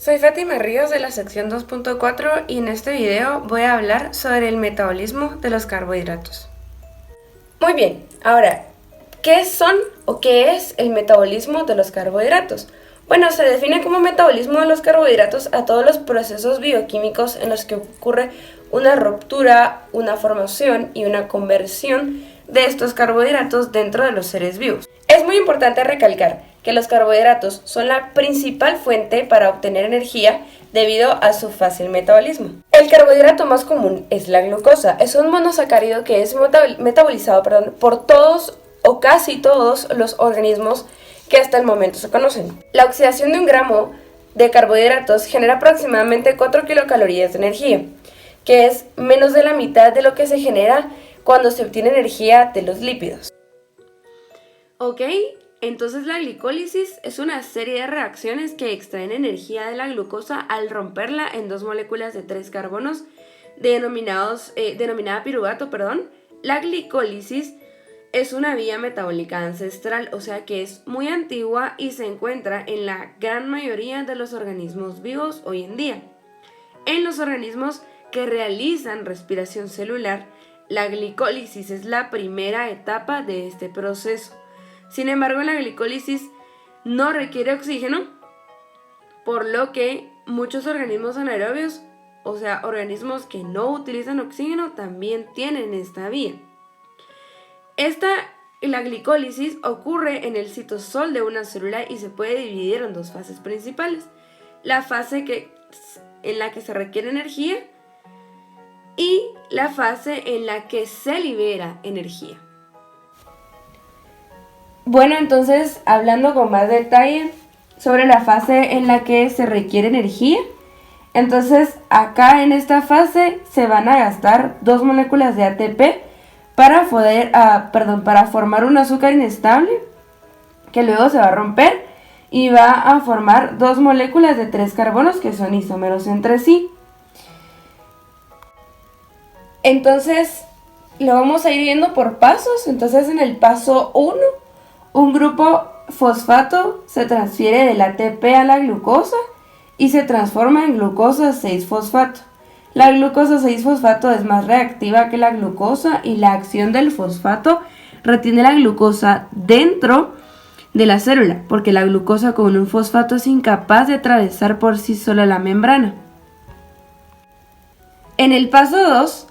Soy Fátima Ríos de la sección 2.4 y en este video voy a hablar sobre el metabolismo de los carbohidratos. Muy bien, ahora, ¿qué son o qué es el metabolismo de los carbohidratos? Bueno, se define como metabolismo de los carbohidratos a todos los procesos bioquímicos en los que ocurre una ruptura, una formación y una conversión de estos carbohidratos dentro de los seres vivos. Es muy importante recalcar que los carbohidratos son la principal fuente para obtener energía debido a su fácil metabolismo. El carbohidrato más común es la glucosa. Es un monosacárido que es metabolizado por todos o casi todos los organismos que hasta el momento se conocen. La oxidación de 1 gramo de carbohidratos genera aproximadamente 4 kilocalorías de energía, que es menos de la mitad de lo que se genera cuando se obtiene energía de los lípidos. Ok, entonces la glicólisis es una serie de reacciones que extraen energía de la glucosa al romperla en 2 moléculas de 3 carbonos denominada piruvato. La glicólisis es una vía metabólica ancestral, o sea que es muy antigua y se encuentra en la gran mayoría de los organismos vivos hoy en día. En los organismos que realizan respiración celular, la glicólisis es la primera etapa de este proceso. Sin embargo, la glicólisis no requiere oxígeno, por lo que muchos organismos anaerobios, o sea, organismos que no utilizan oxígeno, también tienen esta vía. La glicólisis ocurre en el citosol de una célula y se puede dividir en 2 fases principales. La fase en la que se requiere energía y la fase en la que se libera energía. Bueno, entonces, hablando con más detalle sobre la fase en la que se requiere energía, entonces acá en esta fase se van a gastar 2 moléculas de ATP para formar un azúcar inestable que luego se va a romper y va a formar 2 moléculas de 3 carbonos que son isómeros entre sí. Entonces lo vamos a ir viendo por pasos. Entonces en el paso 1, un grupo fosfato se transfiere del ATP a la glucosa y se transforma en glucosa 6-fosfato. La glucosa 6-fosfato es más reactiva que la glucosa y la acción del fosfato retiene la glucosa dentro de la célula, porque la glucosa con un fosfato es incapaz de atravesar por sí sola la membrana. En el paso 2,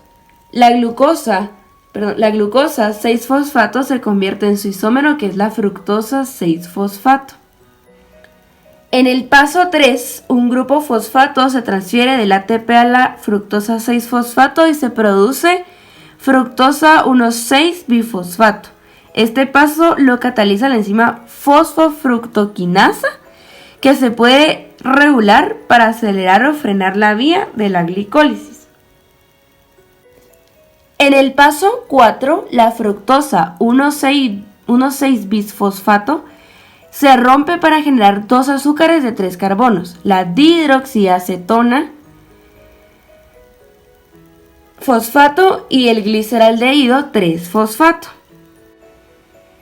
la glucosa 6-fosfato se convierte en su isómero, que es la fructosa 6-fosfato. En el paso 3, un grupo fosfato se transfiere del ATP a la fructosa 6-fosfato y se produce fructosa 1,6-bifosfato. Este paso lo cataliza la enzima fosfofructoquinasa, que se puede regular para acelerar o frenar la vía de la glicólisis. En el paso 4, la fructosa 1,6-bisfosfato se rompe para generar 2 azúcares de 3 carbonos, la dihidroxiacetona fosfato y el gliceraldehído 3-fosfato.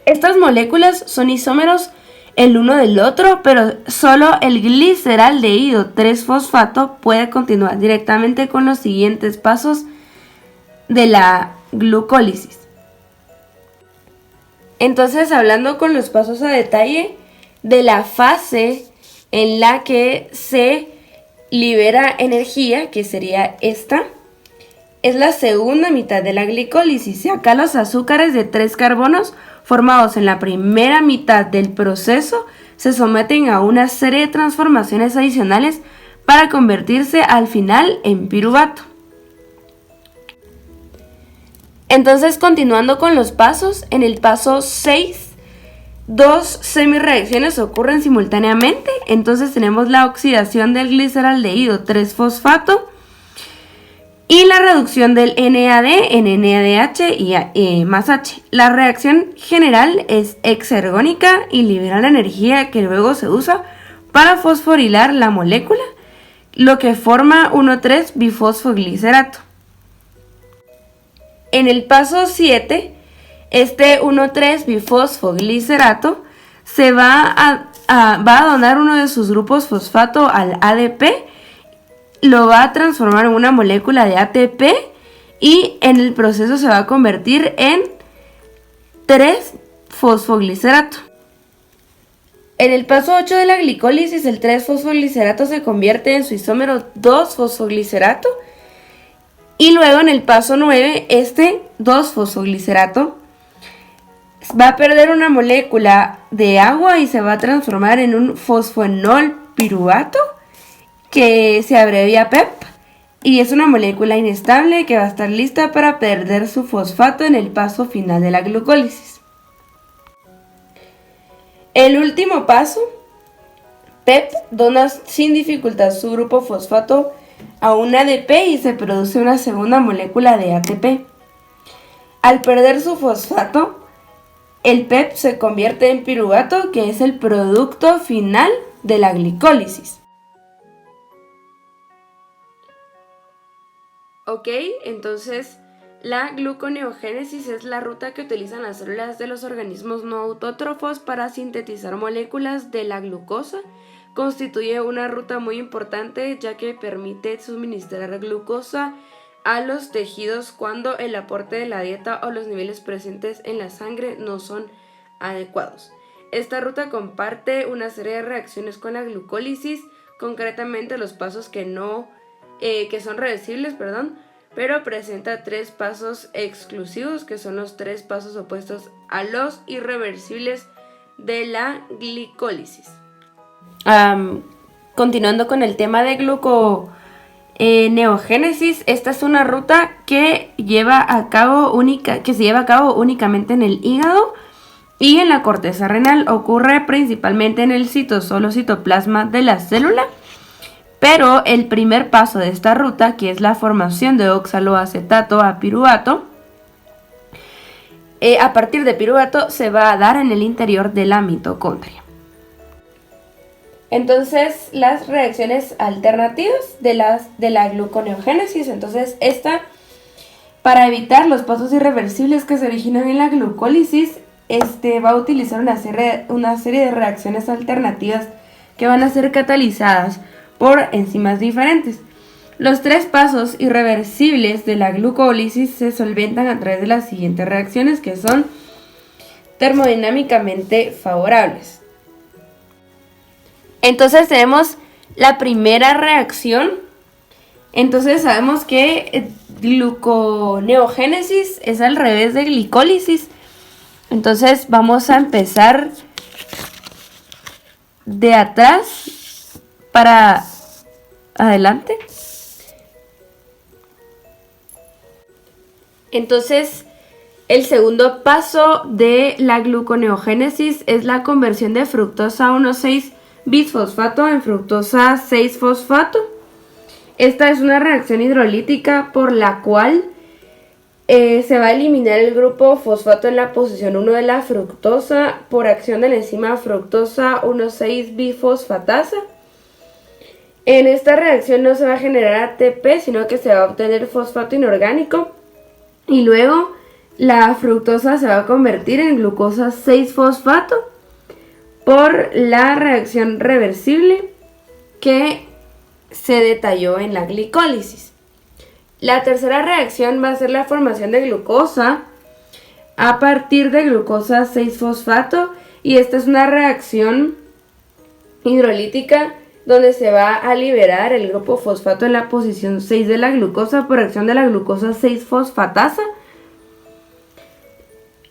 Estas moléculas son isómeros el uno del otro, pero solo el gliceraldehído 3-fosfato puede continuar directamente con los siguientes pasos de la glucólisis. Entonces, hablando con los pasos a detalle de la fase en la que se libera energía, que sería esta, es la segunda mitad de la glicólisis. Y acá los azúcares de 3 carbonos formados en la primera mitad del proceso se someten a una serie de transformaciones adicionales para convertirse al final en piruvato. Entonces, continuando con los pasos, en el paso 6, 2 semirreacciones ocurren simultáneamente. Entonces tenemos la oxidación del gliceraldehído 3-fosfato y la reducción del NAD en NADH y más H. La reacción general es exergónica y libera la energía que luego se usa para fosforilar la molécula, lo que forma 1,3-bifosfoglicerato. En el paso 7, este 1,3-bifosfoglicerato se va va a donar uno de sus grupos fosfato al ADP, lo va a transformar en una molécula de ATP y en el proceso se va a convertir en 3-fosfoglicerato. En el paso 8 de la glicólisis, el 3-fosfoglicerato se convierte en su isómero 2-fosfoglicerato y luego en el paso 9, este 2-fosfoglicerato va a perder una molécula de agua y se va a transformar en un fosfoenol piruvato que se abrevia PEP y es una molécula inestable que va a estar lista para perder su fosfato en el paso final de la glucólisis. El último paso, PEP dona sin dificultad su grupo fosfato a un ADP y se produce una segunda molécula de ATP. Al perder su fosfato, el PEP se convierte en piruvato, que es el producto final de la glicólisis. Ok, entonces la gluconeogénesis es la ruta que utilizan las células de los organismos no autótrofos para sintetizar moléculas de la glucosa. Constituye una ruta muy importante ya que permite suministrar glucosa a los tejidos cuando el aporte de la dieta o los niveles presentes en la sangre no son adecuados. Esta ruta comparte una serie de reacciones con la glucólisis, concretamente los pasos que son reversibles, pero presenta 3 pasos exclusivos, que son los 3 pasos opuestos a los irreversibles de la glicólisis. Continuando con el tema de gluconeogénesis, esta es una ruta que se lleva a cabo únicamente en el hígado y en la corteza renal. Ocurre principalmente en el citosol o citoplasma de la célula. Pero el primer paso de esta ruta, que es la formación de oxaloacetato a piruvato, a partir de piruvato se va a dar en el interior de la mitocondria. Entonces, las reacciones alternativas de la gluconeogénesis, entonces esta, para evitar los pasos irreversibles que se originan en la glucólisis, va a utilizar una serie de reacciones alternativas que van a ser catalizadas por enzimas diferentes. Los 3 pasos irreversibles de la glucólisis se solventan a través de las siguientes reacciones, que son termodinámicamente favorables. Entonces tenemos la primera reacción. Entonces sabemos que gluconeogénesis es al revés de glicólisis. Entonces vamos a empezar de atrás para adelante. Entonces, el segundo paso de la gluconeogénesis es la conversión de fructosa 1,6-bisfosfato en fructosa 6-fosfato. Esta es una reacción hidrolítica por la cual se va a eliminar el grupo fosfato en la posición 1 de la fructosa por acción de la enzima fructosa 1,6-bifosfatasa. En esta reacción no se va a generar ATP, sino que se va a obtener fosfato inorgánico y luego la fructosa se va a convertir en glucosa 6-fosfato por la reacción reversible que se detalló en la glicólisis. La tercera reacción va a ser la formación de glucosa a partir de glucosa 6-fosfato y esta es una reacción hidrolítica donde se va a liberar el grupo fosfato en la posición 6 de la glucosa por acción de la glucosa 6-fosfatasa.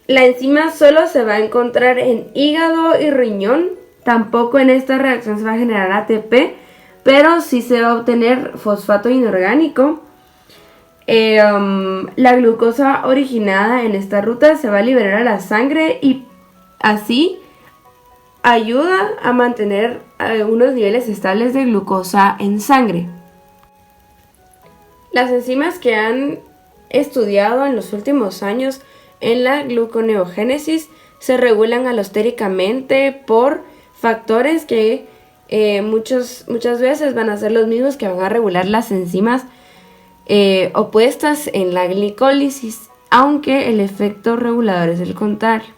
La enzima solo se va a encontrar en hígado y riñón. Tampoco en esta reacción se va a generar ATP, pero sí se va a obtener fosfato inorgánico. La glucosa originada en esta ruta se va a liberar a la sangre y así ayuda a mantener unos niveles estables de glucosa en sangre. Las enzimas que han estudiado en los últimos años en la gluconeogénesis se regulan alostéricamente por factores que muchas veces van a ser los mismos que van a regular las enzimas opuestas en la glicólisis, aunque el efecto regulador es el contrario.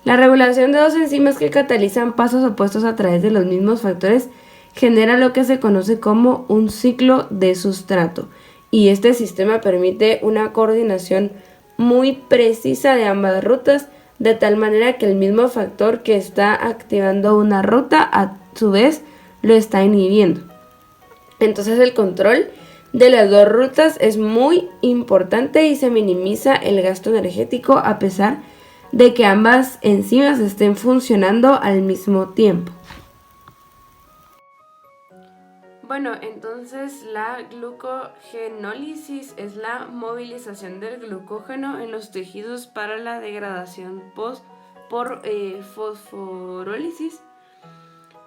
La regulación de dos enzimas que catalizan pasos opuestos a través de los mismos factores genera lo que se conoce como un ciclo de sustrato, y este sistema permite una coordinación muy precisa de ambas rutas, de tal manera que el mismo factor que está activando una ruta a su vez lo está inhibiendo. Entonces el control de las dos rutas es muy importante y se minimiza el gasto energético a pesar de que ambas enzimas estén funcionando al mismo tiempo. Bueno, entonces la glucogenólisis es la movilización del glucógeno en los tejidos para la degradación por fosforólisis.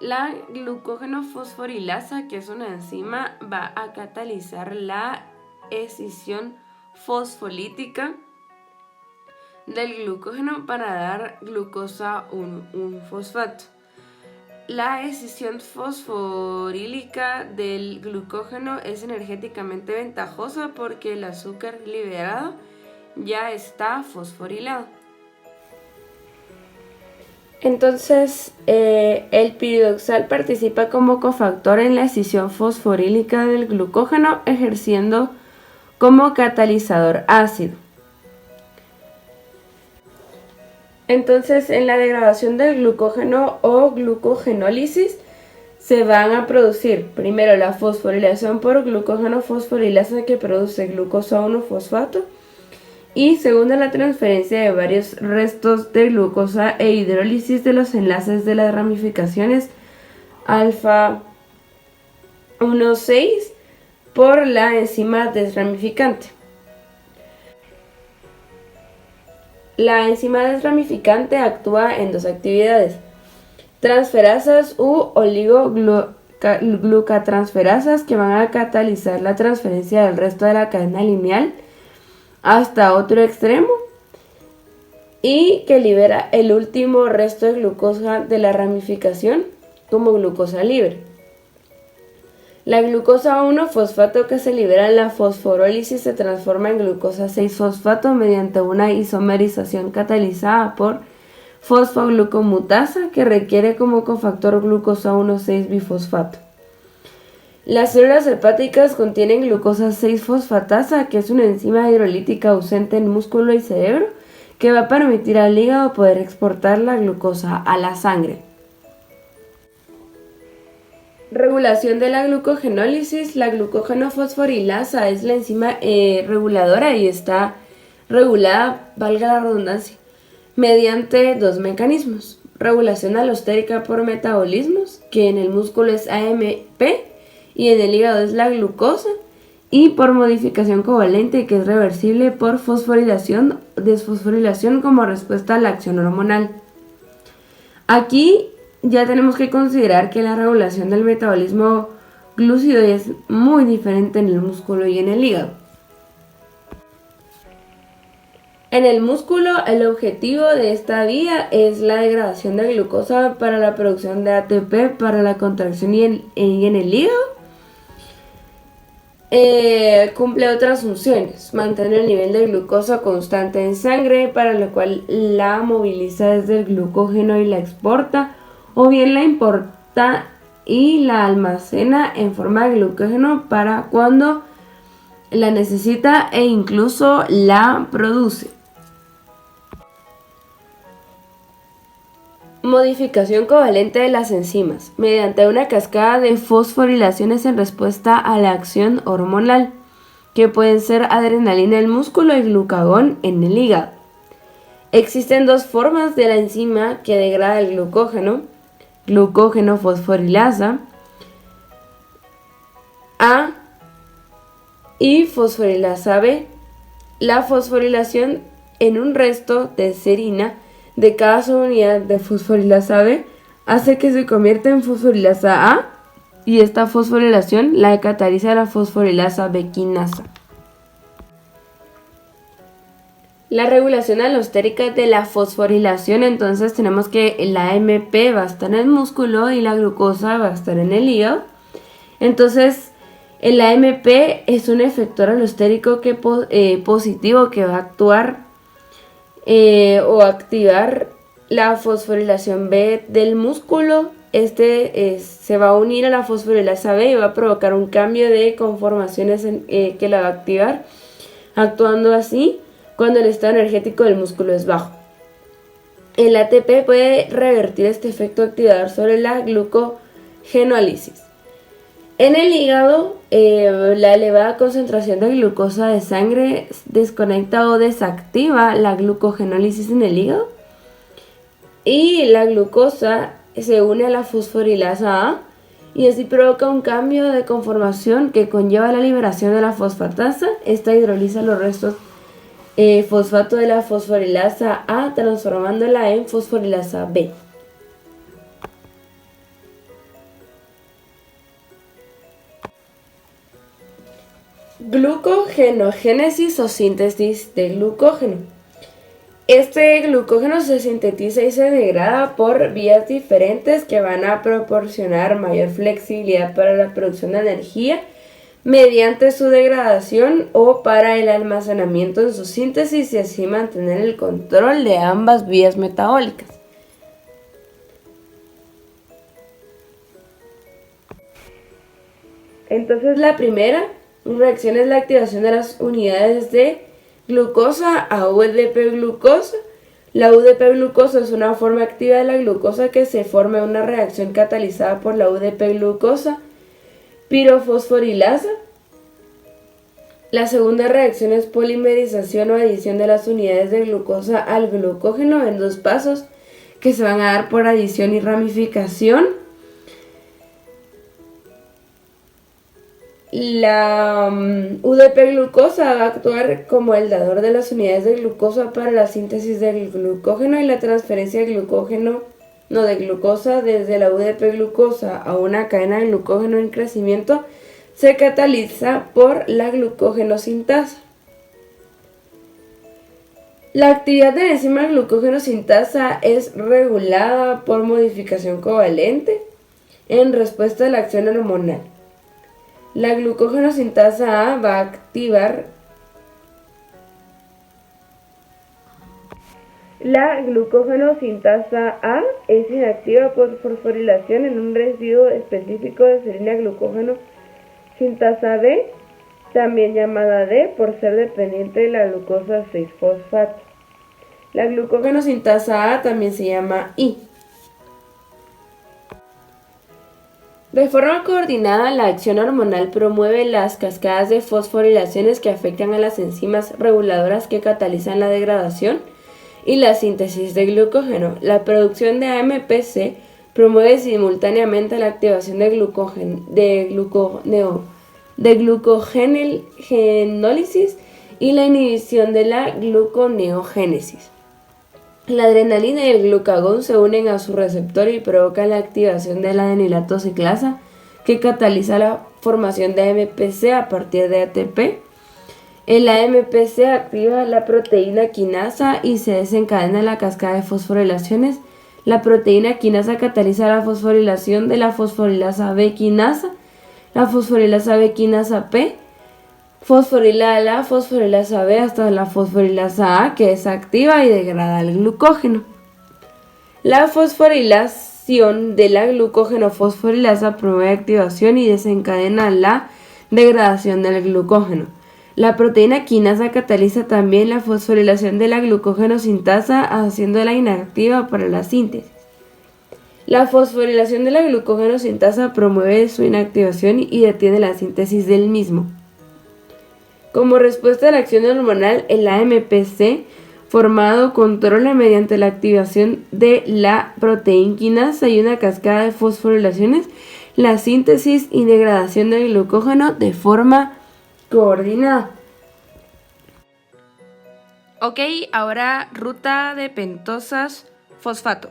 La glucógeno fosforilasa, que es una enzima, va a catalizar la escisión fosfolítica del glucógeno para dar glucosa 1, un fosfato. La escisión fosforílica del glucógeno es energéticamente ventajosa porque el azúcar liberado ya está fosforilado. Entonces, el piridoxal participa como cofactor en la escisión fosforílica del glucógeno, ejerciendo como catalizador ácido. Entonces, en la degradación del glucógeno o glucogenólisis se van a producir primero la fosforilación por glucógeno fosforilasa, que produce glucosa 1-fosfato, y segundo, la transferencia de varios restos de glucosa e hidrólisis de los enlaces de las ramificaciones alfa 1,6 por la enzima desramificante. La enzima desramificante actúa en dos actividades: transferasas u oligoglucotransferasas, que van a catalizar la transferencia del resto de la cadena lineal hasta otro extremo y que libera el último resto de glucosa de la ramificación como glucosa libre. La glucosa 1-fosfato que se libera en la fosforólisis se transforma en glucosa 6-fosfato mediante una isomerización catalizada por fosfoglucomutasa, que requiere como cofactor glucosa 1,6-bifosfato. Las células hepáticas contienen glucosa 6-fosfatasa, que es una enzima hidrolítica ausente en músculo y cerebro, que va a permitir al hígado poder exportar la glucosa a la sangre. Regulación de la glucogenólisis. La glucógeno-fosforilasa es la enzima reguladora y está regulada, valga la redundancia, mediante dos mecanismos: regulación alostérica por metabolismos, que en el músculo es AMP y en el hígado es la glucosa, y por modificación covalente, que es reversible por desfosforilación como respuesta a la acción hormonal. Aquí ya tenemos que considerar que la regulación del metabolismo glúcido es muy diferente en el músculo y en el hígado. En el músculo, el objetivo de esta vía es la degradación de glucosa para la producción de ATP para la contracción, y en el hígado cumple otras funciones: mantener el nivel de glucosa constante en sangre, para lo cual la moviliza desde el glucógeno y la exporta, o bien la importa y la almacena en forma de glucógeno para cuando la necesita, e incluso la produce. Modificación covalente de las enzimas mediante una cascada de fosforilaciones en respuesta a la acción hormonal, que pueden ser adrenalina en el músculo y glucagón en el hígado. Existen dos formas de la enzima que degrada el glucógeno: glucógeno fosforilasa A y fosforilasa B. La fosforilación en un resto de serina de cada subunidad de fosforilasa B hace que se convierta en fosforilasa A, y esta fosforilación la cataliza la fosforilasa B quinasa. La regulación alostérica de la fosforilación, entonces tenemos que la AMP va a estar en el músculo y la glucosa va a estar en el hígado. Entonces el AMP es un efector alostérico positivo, que va a actuar o activar la fosforilación B del músculo. Se va a unir a la fosforilasa B y va a provocar un cambio de conformaciones que la va a activar, actuando así cuando el estado energético del músculo es bajo. El ATP puede revertir este efecto activador sobre la glucogenólisis. En el hígado, la elevada concentración de glucosa de sangre desconecta o desactiva la glucogenólisis en el hígado, y la glucosa se une a la fosforilasa A y así provoca un cambio de conformación que conlleva la liberación de la fosfatasa. Esta hidroliza los restos fosfato de la fosforilasa A, transformándola en fosforilasa B. Glucogenogénesis o síntesis de glucógeno. Este glucógeno se sintetiza y se degrada por vías diferentes que van a proporcionar mayor flexibilidad para la producción de energía mediante su degradación o para el almacenamiento en su síntesis, y así mantener el control de ambas vías metabólicas. Entonces, la primera reacción es la activación de las unidades de glucosa a UDP-glucosa. La UDP-glucosa es una forma activa de la glucosa que se forma en una reacción catalizada por la UDP-glucosa pirofosforilasa. La segunda reacción es polimerización o adición de las unidades de glucosa al glucógeno en dos pasos que se van a dar por adición y ramificación. La UDP-glucosa va a actuar como el dador de las unidades de glucosa para la síntesis del glucógeno y la transferencia de glucosa desde la UDP-glucosa a una cadena de glucógeno en crecimiento se cataliza por la glucógeno-sintasa. La actividad de la enzima glucógeno-sintasa es regulada por modificación covalente en respuesta a la acción hormonal. La glucógeno-sintasa A va a activar la glucógeno-sintasa A es inactiva por fosforilación en un residuo específico de serina glucógeno-sintasa B, también llamada D, por ser dependiente de la glucosa 6-fosfato. La glucógeno-sintasa A también se llama I. De forma coordinada, la acción hormonal promueve las cascadas de fosforilaciones que afectan a las enzimas reguladoras que catalizan la degradación y la síntesis de glucógeno. La producción de AMPC promueve simultáneamente la activación de glucogenólisis y la inhibición de la gluconeogénesis. La adrenalina y el glucagón se unen a su receptor y provocan la activación de la adenilato ciclasa, que cataliza la formación de AMPC a partir de ATP. El AMPC activa la proteína quinasa y se desencadena la cascada de fosforilaciones. La proteína quinasa cataliza la fosforilación de la fosforilasa B quinasa. La fosforilasa B quinasa P fosforila la fosforilasa B hasta la fosforilasa A, que desactiva y degrada el glucógeno. La fosforilación de la glucógeno fosforilasa promueve activación y desencadena la degradación del glucógeno. La proteína quinasa cataliza también la fosforilación de la glucógeno sintasa, haciéndola inactiva para la síntesis. La fosforilación de la glucógeno sintasa promueve su inactivación y detiene la síntesis del mismo. Como respuesta a la acción hormonal, el AMPC formado controla mediante la activación de la proteína quinasa y una cascada de fosforilaciones la síntesis y degradación del glucógeno de forma coordinada. Ok, ahora ruta de pentosas fosfato.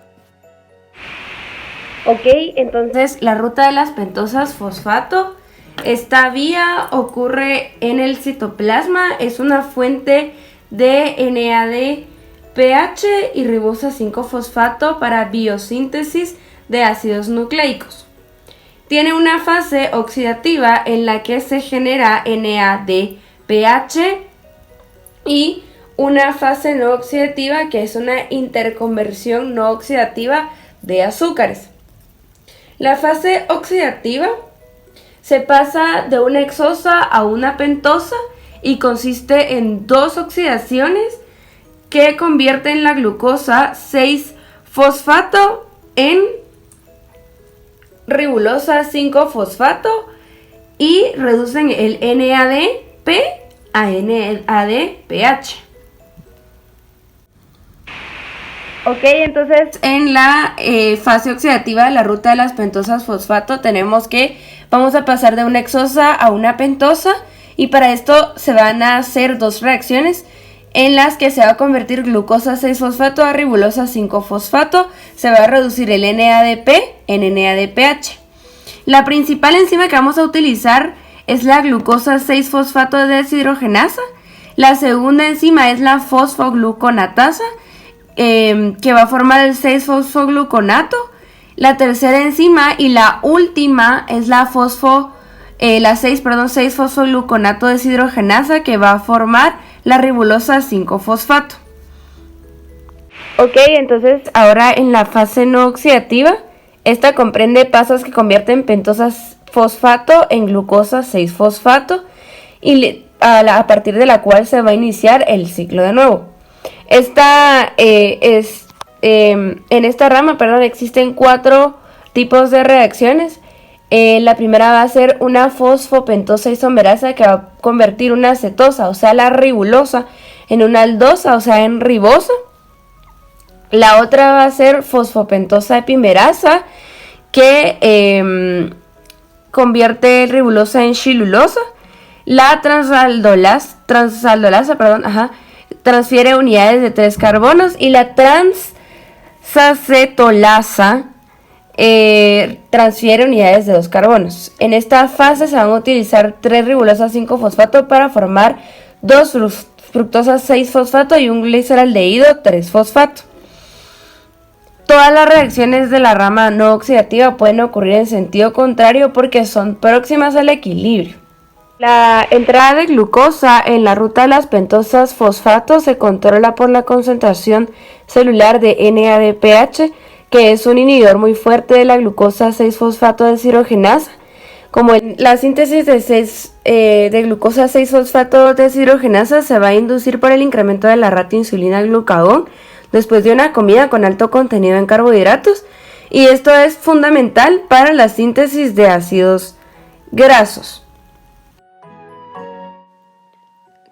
Ok, entonces la ruta de las pentosas fosfato. Esta vía ocurre en el citoplasma, es una fuente de NADPH y ribosa 5-fosfato para biosíntesis de ácidos nucleicos. Tiene una fase oxidativa en la que se genera NADPH y una fase no oxidativa, que es una interconversión no oxidativa de azúcares. La fase oxidativa se pasa de una hexosa a una pentosa y consiste en dos oxidaciones que convierten la glucosa 6-fosfato en ribulosa 5-fosfato y reducen el NADP a NADPH. Ok, entonces en la fase oxidativa de la ruta de las pentosas fosfato tenemos que vamos a pasar de una hexosa a una pentosa, y para esto se van a hacer dos reacciones en las que se va a convertir glucosa 6-fosfato a ribulosa 5-fosfato. Se va a reducir el NADP en NADPH. La principal enzima que vamos a utilizar es la glucosa 6-fosfato deshidrogenasa. La segunda enzima es la fosfogluconatasa, que va a formar el 6-fosfogluconato. La tercera enzima y la última es la 6-fosfogluconato deshidrogenasa, que va a formar la ribulosa 5-fosfato. Ok, entonces ahora en la fase no oxidativa, esta comprende pasos que convierten pentosas fosfato en glucosa 6-fosfato y a partir de la cual se va a iniciar el ciclo de nuevo. En esta rama, existen 4 tipos de reacciones. La primera va a ser una fosfopentosa isomerasa, que va a convertir una cetosa, o sea la ribulosa, en una aldosa, o sea en ribosa. La otra va a ser fosfopentosa epimerasa, que convierte ribulosa en xilulosa. La transaldolasa, transfiere unidades de 3 carbonos, y la transacetolasa transfiere unidades de 2 carbonos. En esta fase se van a utilizar 3 ribulosas 5-fosfato para formar 2 fructosas 6-fosfato y un gliceraldehído 3-fosfato. Todas las reacciones de la rama no oxidativa pueden ocurrir en sentido contrario porque son próximas al equilibrio. La entrada de glucosa en la ruta de las pentosas fosfato se controla por la concentración celular de NADPH, que es un inhibidor muy fuerte de la glucosa 6-fosfato deshidrogenasa. Como en la síntesis de glucosa 6-fosfato deshidrogenasa se va a inducir por el incremento de la ratio insulina-glucagón después de una comida con alto contenido en carbohidratos, y esto es fundamental para la síntesis de ácidos grasos.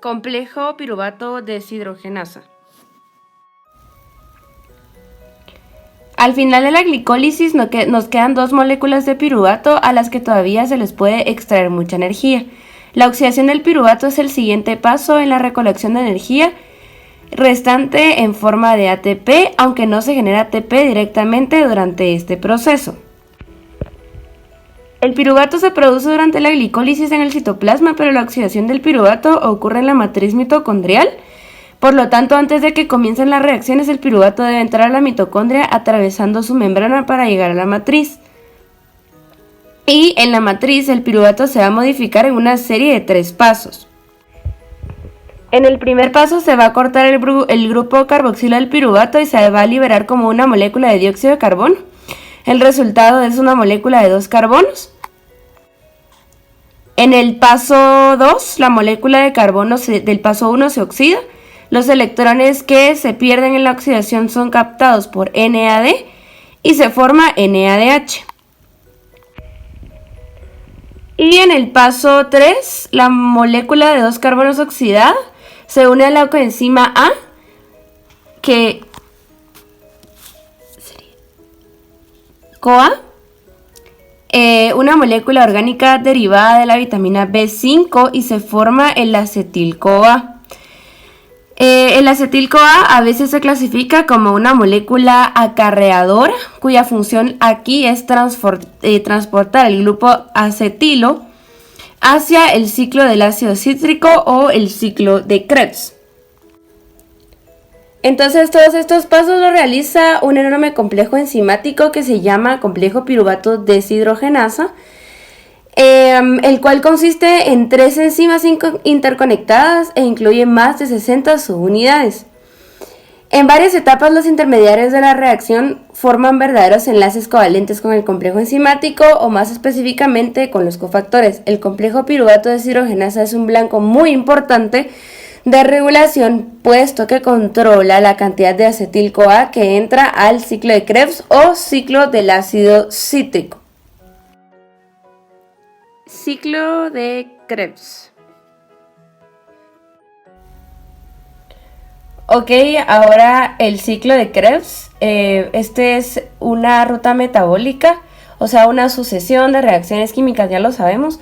Complejo piruvato deshidrogenasa. Al final de la glicólisis nos quedan 2 moléculas de piruvato a las que todavía se les puede extraer mucha energía. La oxidación del piruvato es el siguiente paso en la recolección de energía restante en forma de ATP, aunque no se genera ATP directamente durante este proceso. El piruvato se produce durante la glicólisis en el citoplasma, pero la oxidación del piruvato ocurre en la matriz mitocondrial. Por lo tanto, antes de que comiencen las reacciones, el piruvato debe entrar a la mitocondria atravesando su membrana para llegar a la matriz. Y en la matriz el piruvato se va a modificar en una serie de 3 pasos. En el primer paso se va a cortar el grupo carboxilo del piruvato y se va a liberar como una molécula de dióxido de carbono. El resultado es una molécula de 2 carbonos. En el paso 2, la molécula de carbono del paso 1 se oxida. Los electrones que se pierden en la oxidación son captados por NAD y se forma NADH. Y en el paso 3, la molécula de 2 carbonos oxidada se une a la coenzima A, que sería CoA, una molécula orgánica derivada de la vitamina B5, y se forma el acetil-CoA. El acetil-CoA a veces se clasifica como una molécula acarreadora, cuya función aquí es transportar el grupo acetilo hacia el ciclo del ácido cítrico o el ciclo de Krebs. Entonces todos estos pasos los realiza un enorme complejo enzimático que se llama complejo piruvato deshidrogenasa. el cual consiste en 3 enzimas interconectadas e incluye más de 60 subunidades. En varias etapas, los intermediarios de la reacción forman verdaderos enlaces covalentes con el complejo enzimático o más específicamente con los cofactores. El complejo piruvato deshidrogenasa es un blanco muy importante de regulación, puesto que controla la cantidad de acetil-CoA que entra al ciclo de Krebs o ciclo del ácido cítrico. Ciclo de Krebs. Ok, ahora el ciclo de Krebs. Este es una ruta metabólica, o sea, una sucesión de reacciones químicas, ya lo sabemos,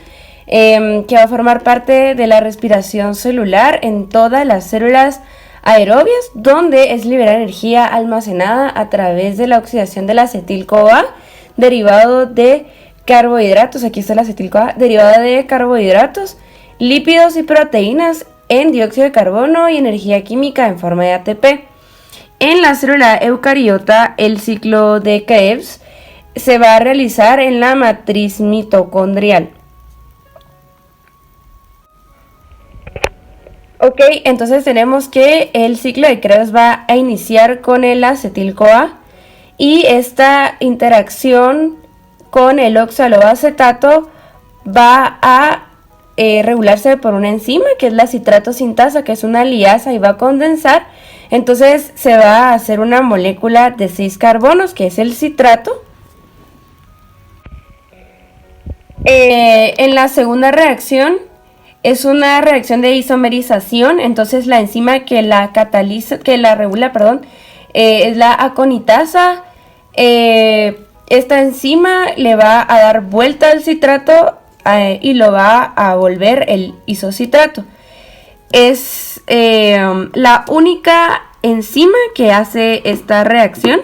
que va a formar parte de la respiración celular en todas las células aerobias, donde es liberada energía almacenada a través de la oxidación del acetil-CoA derivado de carbohidratos. Aquí está el acetil-CoA derivado de carbohidratos, lípidos y proteínas en dióxido de carbono y energía química en forma de ATP. En la célula eucariota, el ciclo de Krebs se va a realizar en la matriz mitocondrial. Ok, entonces tenemos que el ciclo de Krebs va a iniciar con el acetil-CoA y esta interacción con el oxaloacetato va a regularse por una enzima que es la citrato sintasa, que es una liasa y va a condensar. Entonces se va a hacer una molécula de 6 carbonos que es el citrato. En la segunda reacción es una reacción de isomerización, entonces la enzima que la regula, es la aconitasa. Esta enzima le va a dar vuelta al citrato y lo va a volver el isocitrato. Es la única enzima que hace esta reacción.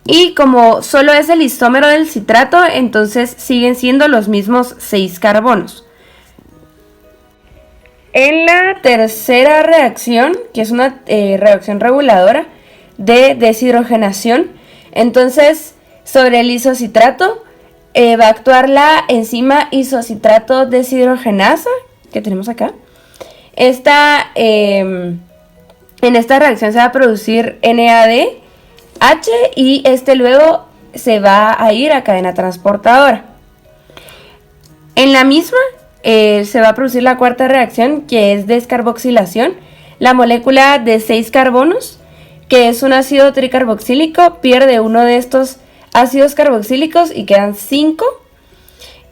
Y como solo es el isómero del citrato, entonces siguen siendo los mismos 6 carbonos. En la tercera reacción, que es una reacción reguladora de deshidrogenación, entonces sobre el isocitrato va a actuar la enzima isocitrato deshidrogenasa que tenemos acá. En esta reacción se va a producir NADH y luego se va a ir a cadena transportadora. En la misma se va a producir la cuarta reacción, que es descarboxilación. La molécula de 6 carbonos, que es un ácido tricarboxílico, pierde uno de estos ácidos carboxílicos y quedan 5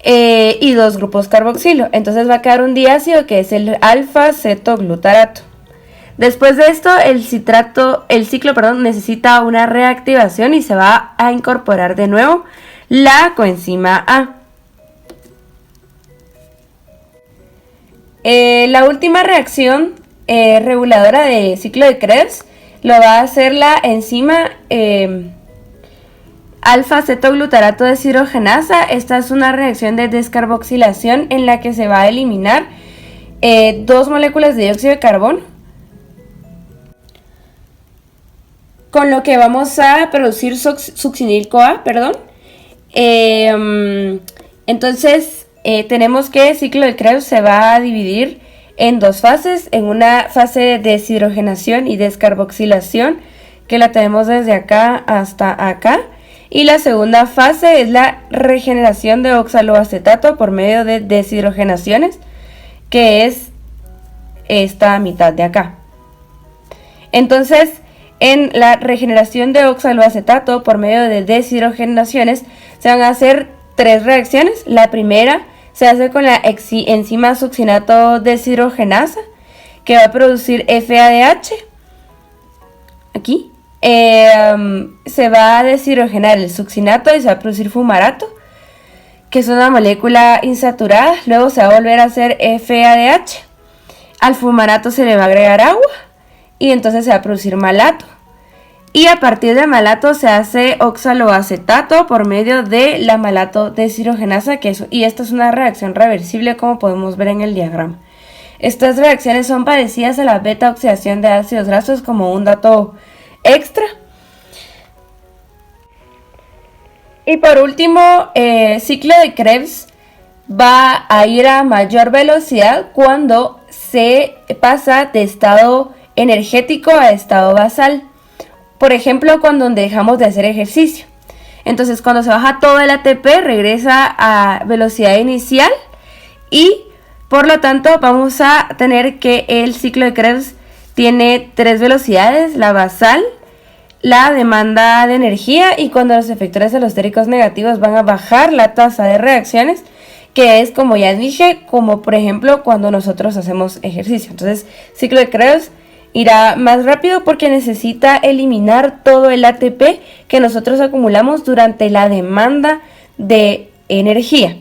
y 2 grupos carboxilo. Entonces va a quedar un diácido que es el alfa-cetoglutarato. Después de esto, el ciclo necesita una reactivación y se va a incorporar de nuevo la coenzima A. La última reacción reguladora de ciclo de Krebs lo va a hacer la enzima alfa-cetoglutarato deshidrogenasa. Esta es una reacción de descarboxilación en la que se va a eliminar 2 moléculas de dióxido de carbono, con lo que vamos a producir succinil-CoA, entonces tenemos que el ciclo de Krebs se va a dividir en 2 fases, en una fase de deshidrogenación y descarboxilación, que la tenemos desde acá hasta acá, y la segunda fase es la regeneración de oxaloacetato por medio de deshidrogenaciones, que es esta mitad de acá. Entonces, en la regeneración de oxaloacetato por medio de deshidrogenaciones se van a hacer 3 reacciones. La primera se hace con la enzima succinato deshidrogenasa, que va a producir FADH. Aquí se va a deshidrogenar el succinato y se va a producir fumarato, que es una molécula insaturada. Luego se va a volver a hacer FADH. Al fumarato se le va a agregar agua y entonces se va a producir malato. Y a partir de malato se hace oxaloacetato por medio de la malato deshidrogenasa, y esta es una reacción reversible, como podemos ver en el diagrama. Estas reacciones son parecidas a la beta oxidación de ácidos grasos, como un dato extra. Y por último, ciclo de Krebs va a ir a mayor velocidad cuando se pasa de estado energético a estado basal. Por ejemplo, cuando dejamos de hacer ejercicio. Entonces, cuando se baja todo el ATP, regresa a velocidad inicial y por lo tanto vamos a tener que el ciclo de Krebs tiene 3 velocidades: la basal, la demanda de energía, y cuando los efectores alostéricos negativos van a bajar la tasa de reacciones, que es, como ya dije, como por ejemplo cuando nosotros hacemos ejercicio. Entonces, ciclo de Krebs irá más rápido porque necesita eliminar todo el ATP que nosotros acumulamos durante la demanda de energía.